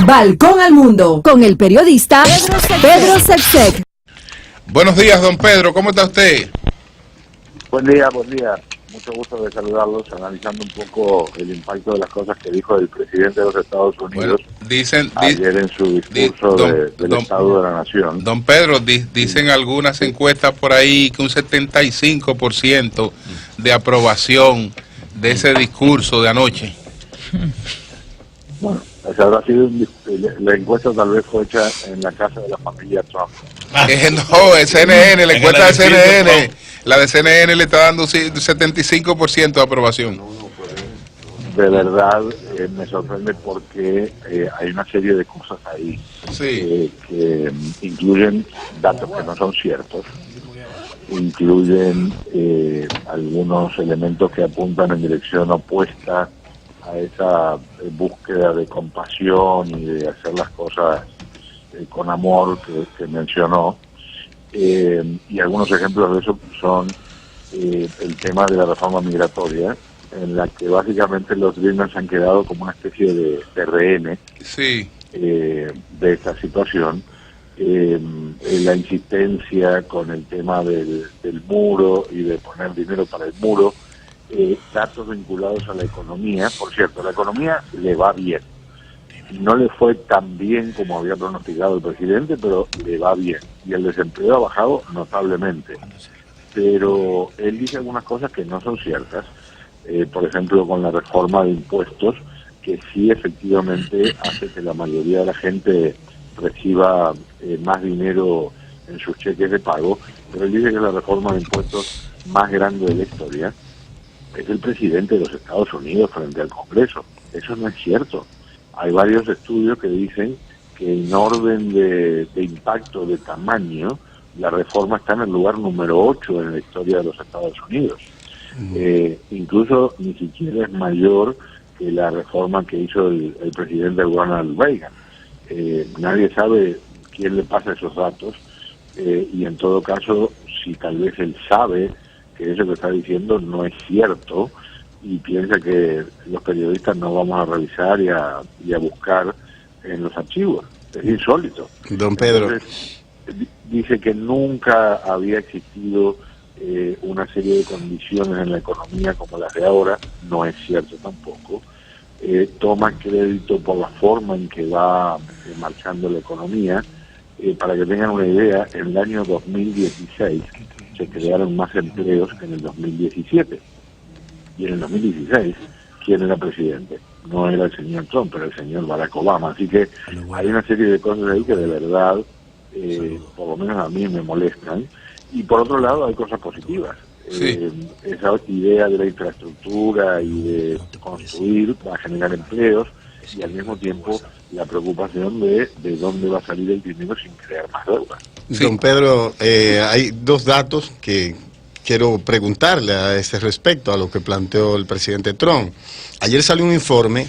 Balcón al Mundo, con el periodista Pedro Sepsek. Buenos días, don Pedro, ¿cómo está usted? Buen día, mucho gusto de saludarlos, analizando un poco el impacto de las cosas que dijo el presidente de los Estados Unidos ayer en su discurso del Estado de la Nación. Don Pedro, dicen algunas encuestas por ahí que un 75% de aprobación de ese discurso de anoche. Bueno, esa habrá sido la encuesta, tal vez fue hecha en la casa de la familia Trump. No, es CNN, la encuesta de CNN. La de CNN le está dando 75% de aprobación. De verdad, me sorprende porque hay una serie de cosas ahí que incluyen datos que no son ciertos, incluyen algunos elementos que apuntan en dirección opuesta a esa búsqueda de compasión y de hacer las cosas con amor que mencionó. Y algunos ejemplos de eso son el tema de la reforma migratoria, en la que básicamente los Dreamers han quedado como una especie de rehenes de esta situación. La insistencia con el tema del muro y de poner dinero para el muro, datos vinculados a la economía. Por cierto, la economía le va bien. No le fue tan bien como había pronosticado el presidente, pero le va bien. Y el desempleo ha bajado notablemente. Pero él dice algunas cosas que no son ciertas. Por ejemplo, con la reforma de impuestos, que sí efectivamente hace que la mayoría de la gente reciba más dinero en sus cheques de pago. Pero él dice que la reforma de impuestos más grande de la historia es el presidente de los Estados Unidos frente al Congreso. Eso no es cierto. Hay varios estudios que dicen que en orden de impacto, de tamaño, la reforma está en el lugar número 8 en la historia de los Estados Unidos. Incluso ni siquiera es mayor que la reforma que hizo el presidente Ronald Reagan. Nadie sabe quién le pasa esos datos, y en todo caso, si tal vez él sabe que eso que está diciendo no es cierto, y piensa que los periodistas no vamos a revisar y a buscar en los archivos. Es insólito. Don Pedro. Entonces, dice que nunca había existido una serie de condiciones en la economía como las de ahora. No es cierto tampoco. Toma crédito por la forma en que va marchando la economía. Para que tengan una idea, en el año 2016 se crearon más empleos que en el 2017. Y en el 2016, ¿quién era presidente? No era el señor Trump, pero el señor Barack Obama. Así que hay una serie de cosas ahí que de verdad, por lo menos a mí me molestan. Y por otro lado hay cosas positivas. Esa idea de la infraestructura y de construir va a generar empleos, y al mismo tiempo la preocupación de dónde va a salir el dinero sin crear más deuda. Don Pedro, hay dos datos que quiero preguntarle a ese respecto, a lo que planteó el presidente Trump. Ayer salió un informe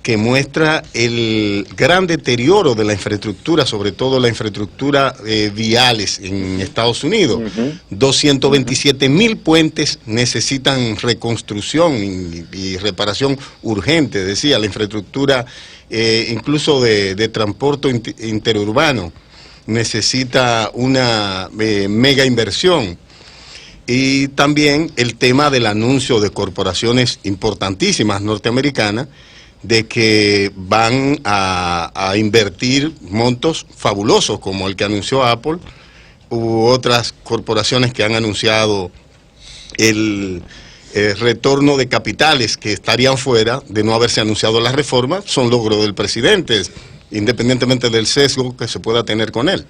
que muestra el gran deterioro de la infraestructura, sobre todo la infraestructura viales en Estados Unidos. 227,000 puentes necesitan reconstrucción y reparación urgente, decía, la infraestructura incluso de transporte interurbano necesita una mega inversión. Y también el tema del anuncio de corporaciones importantísimas norteamericanas de que van a invertir montos fabulosos como el que anunció Apple u otras corporaciones que han anunciado el retorno de capitales que estarían fuera de no haberse anunciado la reforma. Son logros del presidente, independientemente del sesgo que se pueda tener con él.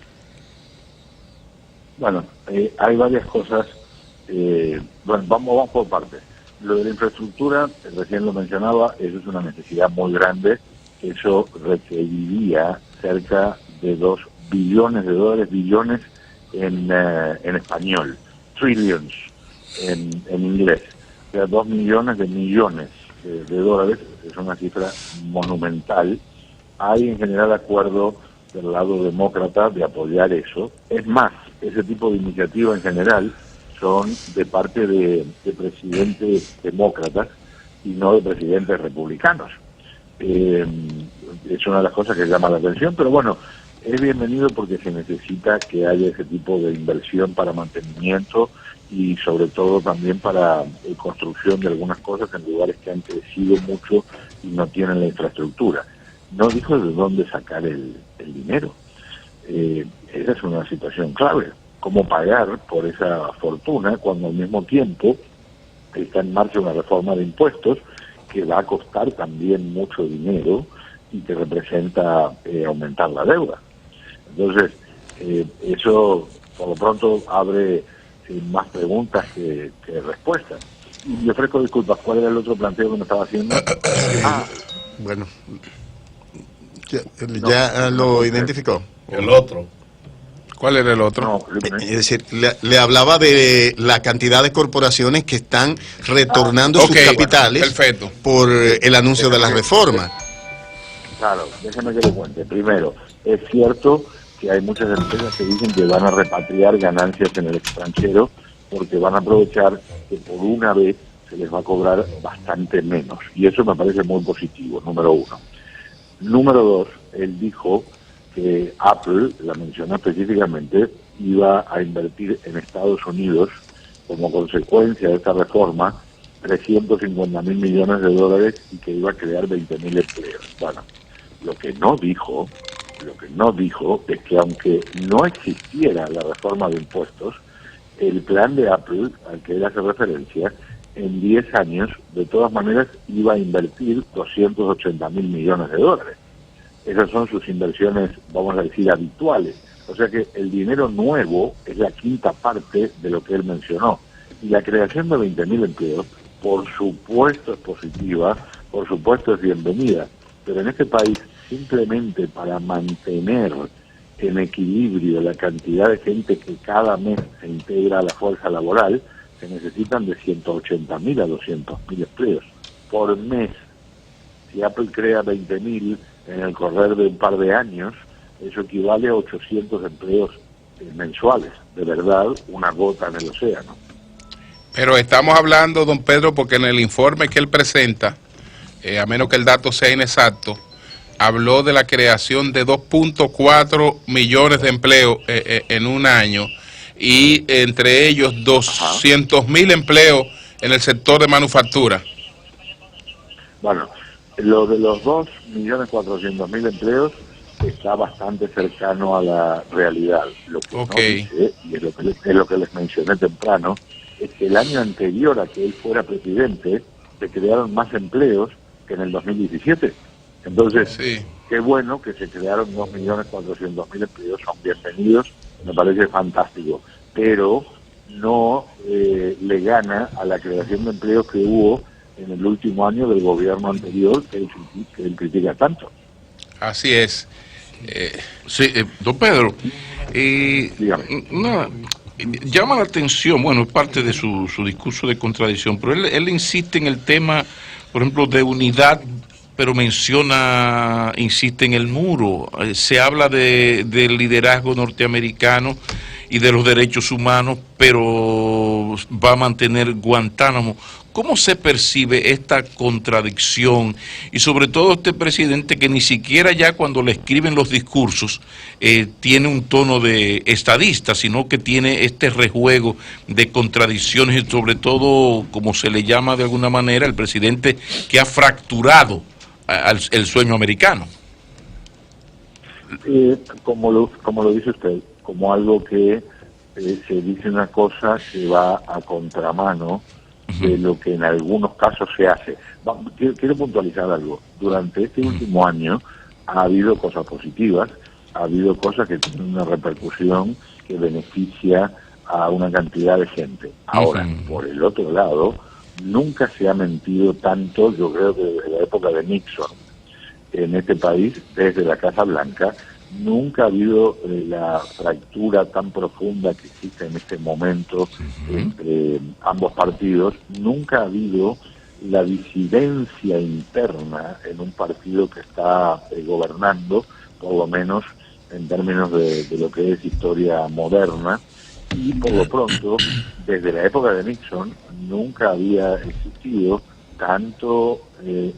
Bueno, hay varias cosas. Bueno, vamos por partes. Lo de la infraestructura, recién lo mencionaba, eso es una necesidad muy grande. Eso requeriría cerca de $2 billones, billones en español, trillions en inglés. O sea, 2 millones de millones de dólares, es una cifra monumental. Hay en general acuerdo del lado demócrata de apoyar eso. Es más, ese tipo de iniciativa en general son de parte de presidentes demócratas y no de presidentes republicanos. es una de las cosas que llama la atención, pero bueno, es bienvenido porque se necesita que haya ese tipo de inversión para mantenimiento y sobre todo también para construcción de algunas cosas en lugares que han crecido mucho y no tienen la infraestructura. No dijo de dónde sacar el dinero. Esa es una situación clave. ¿Cómo pagar por esa fortuna cuando al mismo tiempo está en marcha una reforma de impuestos que va a costar también mucho dinero y que representa aumentar la deuda? Entonces, eso por lo pronto abre más preguntas que respuestas. Y ofrezco disculpas, ¿cuál era el otro planteo que me estaba haciendo? Bueno, ya lo identificó. El otro. ¿Cuál era el otro? No, Es decir, le hablaba de la cantidad de corporaciones que están retornando sus capitales perfecto, por el anuncio de la reforma. Claro, déjeme que le cuente. Primero, es cierto que hay muchas empresas que dicen que van a repatriar ganancias en el extranjero porque van a aprovechar que por una vez se les va a cobrar bastante menos. Y eso me parece muy positivo, número uno. Número dos, él dijo que Apple, la mencionó específicamente, iba a invertir en Estados Unidos como consecuencia de esta reforma 350.000 millones de dólares y que iba a crear 20.000 empleos. Bueno, lo que no dijo es que aunque no existiera la reforma de impuestos, el plan de Apple, al que él hace referencia, en 10 años, de todas maneras, iba a invertir 280.000 millones de dólares. Esas son sus inversiones, vamos a decir, habituales. O sea que el dinero nuevo es la quinta parte de lo que él mencionó. Y la creación de 20.000 empleos, por supuesto es positiva, por supuesto es bienvenida. Pero en este país, simplemente para mantener en equilibrio la cantidad de gente que cada mes se integra a la fuerza laboral, se necesitan de 180.000 a 200.000 empleos por mes. Si Apple crea 20.000 en el correr de un par de años, eso equivale a 800 empleos mensuales. De verdad, una gota en el océano. Pero estamos hablando, don Pedro, porque en el informe que él presenta, a menos que el dato sea inexacto, habló de la creación de 2.4 millones de empleos en un año, y entre ellos 200.000 empleos en el sector de manufactura. Bueno, lo de los 2.400.000 empleos está bastante cercano a la realidad. Lo que no dice, y es lo que les mencioné temprano, es que el año anterior a que él fuera presidente se crearon más empleos que en el 2017. Entonces, sí, qué bueno que se crearon 2.400.000 empleos, son bienvenidos, me parece fantástico, pero no le gana a la creación de empleos que hubo en el último año del gobierno anterior, que él critica tanto. Así es. Sí, don Pedro, llama la atención, bueno, es parte de su discurso de contradicción, pero él insiste en el tema, por ejemplo, de unidad, pero insiste en el muro. Se habla del liderazgo norteamericano y de los derechos humanos, pero va a mantener Guantánamo. ¿Cómo se percibe esta contradicción? Y sobre todo este presidente que ni siquiera ya cuando le escriben los discursos tiene un tono de estadista, sino que tiene este rejuego de contradicciones y sobre todo, como se le llama de alguna manera, el presidente que ha fracturado el sueño americano. Como lo dice usted, como algo que se dice una cosa que va a contramano de lo que en algunos casos se hace. Quiero puntualizar algo. Durante este último año ha habido cosas positivas, ha habido cosas que tienen una repercusión que beneficia a una cantidad de gente. Ahora, por el otro lado, nunca se ha mentido tanto, yo creo que desde la época de Nixon, en este país, desde la Casa Blanca, nunca ha habido la fractura tan profunda que existe en este momento entre ambos partidos, nunca ha habido la disidencia interna en un partido que está gobernando, por lo menos en términos de lo que es historia moderna, y por lo pronto, desde la época de Nixon, nunca había existido tanto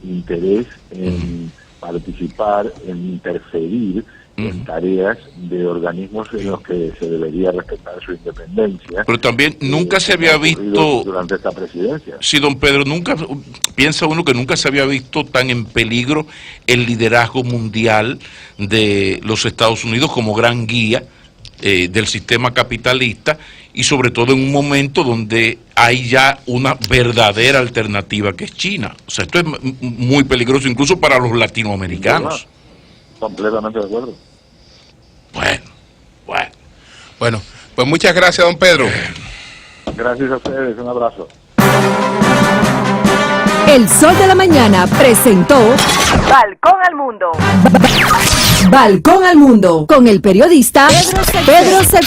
interés en participar, en interferir en tareas de organismos en los que se debería respetar su independencia. Pero también nunca se había visto durante esta presidencia. Sí, don Pedro, nunca piensa uno que nunca se había visto tan en peligro el liderazgo mundial de los Estados Unidos como gran guía del sistema capitalista, y sobre todo en un momento donde hay ya una verdadera alternativa que es China. O sea, esto es muy peligroso incluso para los latinoamericanos. Completamente de acuerdo. Bueno, pues muchas gracias, don Pedro. Gracias a ustedes, un abrazo. El Sol de la Mañana presentó Balcón al Mundo. Balcón al Mundo con el periodista Pedro Sepúlveda.